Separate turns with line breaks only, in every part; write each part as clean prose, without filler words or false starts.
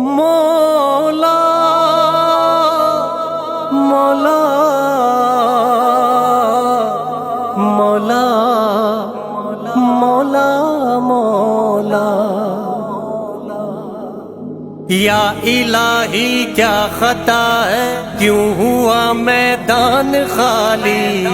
مولا مولا مولا مولا مولا یا الہی کیا خطا ہے، کیوں ہوا میدان خالی،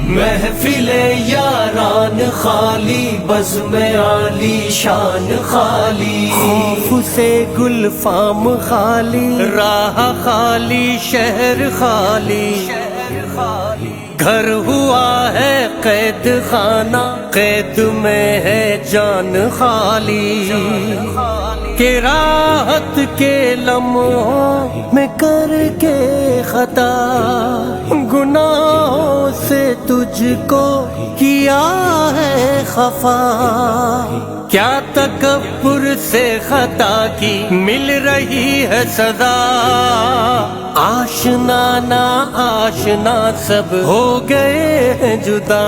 محفل یاران خالی، بزم عالی شان خالی، خوف سے گل فام خالی، راہ خالی شہر خالی، گھر ہوا ہے قید خانہ، قید میں ہے جان خالی، کہ راحت کے لمحوں میں کر کے خطا، گناہوں سے تجھ کو کیا ہے خفا، کیا تکبر سے خطا کی مل رہی ہے سزا، آشنا نا آشنا سب ہو گئے ہیں جدا،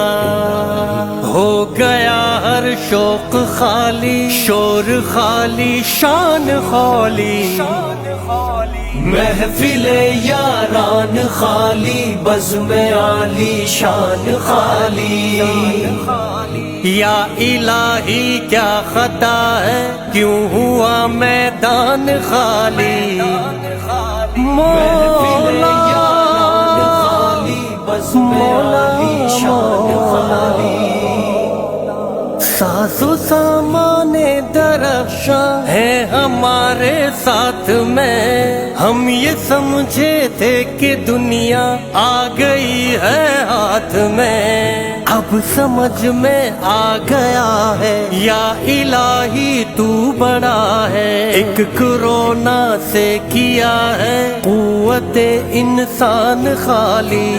ہو گیا ہر شوق خالی، شور خالی شان خالی، محفل یاران خالی، بزم عالی شان خالی، یا الہی کیا خطا ہے، کیوں ہوا میدان خالی، مولا مولا ساز و سامان درخشاں ہے ہمارے ساتھ میں، ہم یہ سمجھے تھے کہ دنیا آ گئی ہے ہاتھ میں، اب سمجھ میں آ گیا ہے یا الہی تو بڑا ہے، ایک کرونا سے کیا ہے قوت انسان خالی،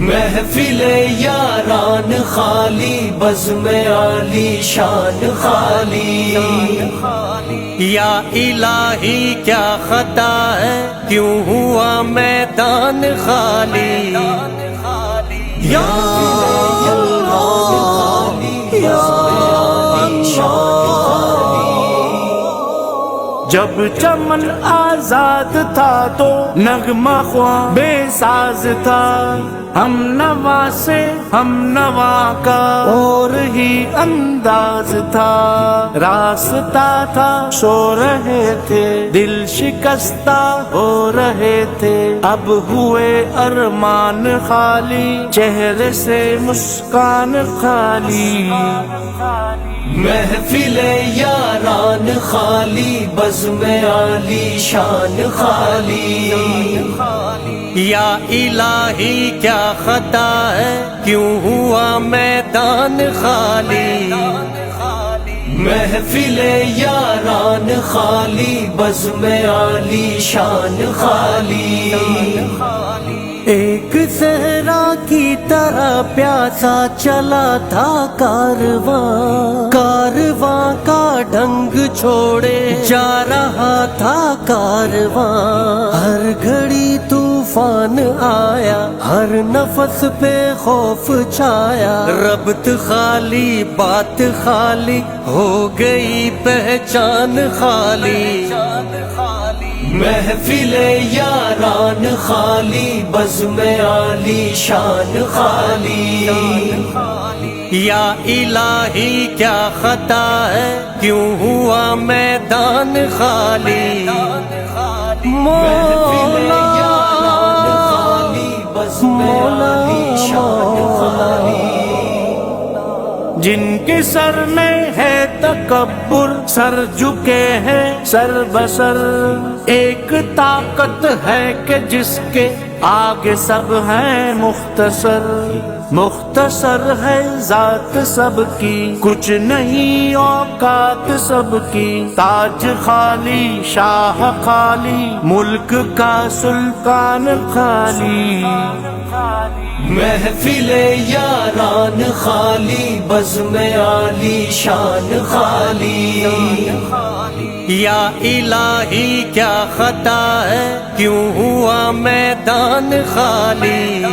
محفل یاران خالی، بزم عالی شان خالی، یا الہی کیا خطا ہے، کیوں ہوا میدان خالی، یا
جب چمن آزاد تھا تو نغمہ خواں بے ساز تھا، ہم نوا سے ہم نوا کا اور ہی انداز تھا، راستہ تھا سو رہے تھے دل شکستہ ہو رہے تھے، اب ہوئے ارمان خالی چہرے سے مسکان خالی،
محفل یاران خالی، بزم عالی شان خالی، یا الہی کیا خطا ہے، کیوں ہوا میدان خالی، محفل یاران خالی، بزم عالی شان خالی، ایک صحرا کی طرح پیاسا چلا تھا کارواں، کارواں کا ڈھنگ چھوڑے جا رہا تھا کارواں، ہر گھڑی طوفان آیا، ہر نفس پہ خوف چھایا، ربط خالی بات خالی ہو گئی پہچان خالی، محفل یاران خالی، بزم عالی شان خالی، یا الہی کیا خطا ہے، کیوں ہوا میدان خالی، مولا مولا
جن کے سر میں ہے تکبر سر جھکے ہیں سر بسر، ایک طاقت ہے کہ جس کے آگے سب ہیں مختصر، مختصر ہے ذات سب کی کچھ نہیں اوقات سب کی، تاج خالی شاہ خالی ملک کا سلطان خالی،
محفل یاران خالی، بزم عالی شان خالی، یا الہی کیا خطا ہے، کیوں ہوا میدان خالی،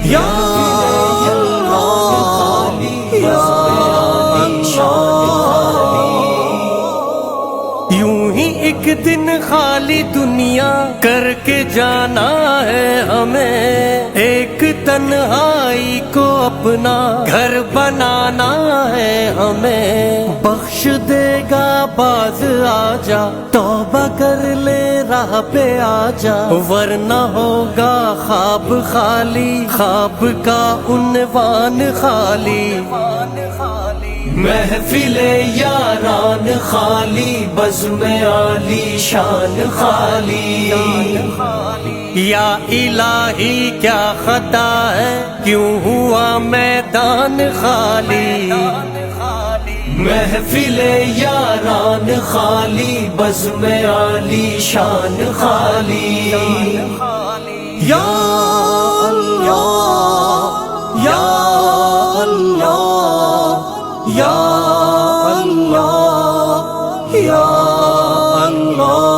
یا ایک دن خالی دنیا کر کے جانا ہے ہمیں، ایک تنہائی کو اپنا گھر بنانا ہے ہمیں، بخش دے گا باز آ جا، توبہ کر لے راہ پہ آ جا، ورنہ ہوگا خواب خالی، خواب کا عنوان خالی،
محفل یاران خالی، بزم عالی شان خالی،
یا الہی کیا خطا ہے کیوں ہوا میدان خالی،
محفل یاران خالی، بزم عالی شان خالی،
یا اللہ یا اللہ یا اللہ یا اللہ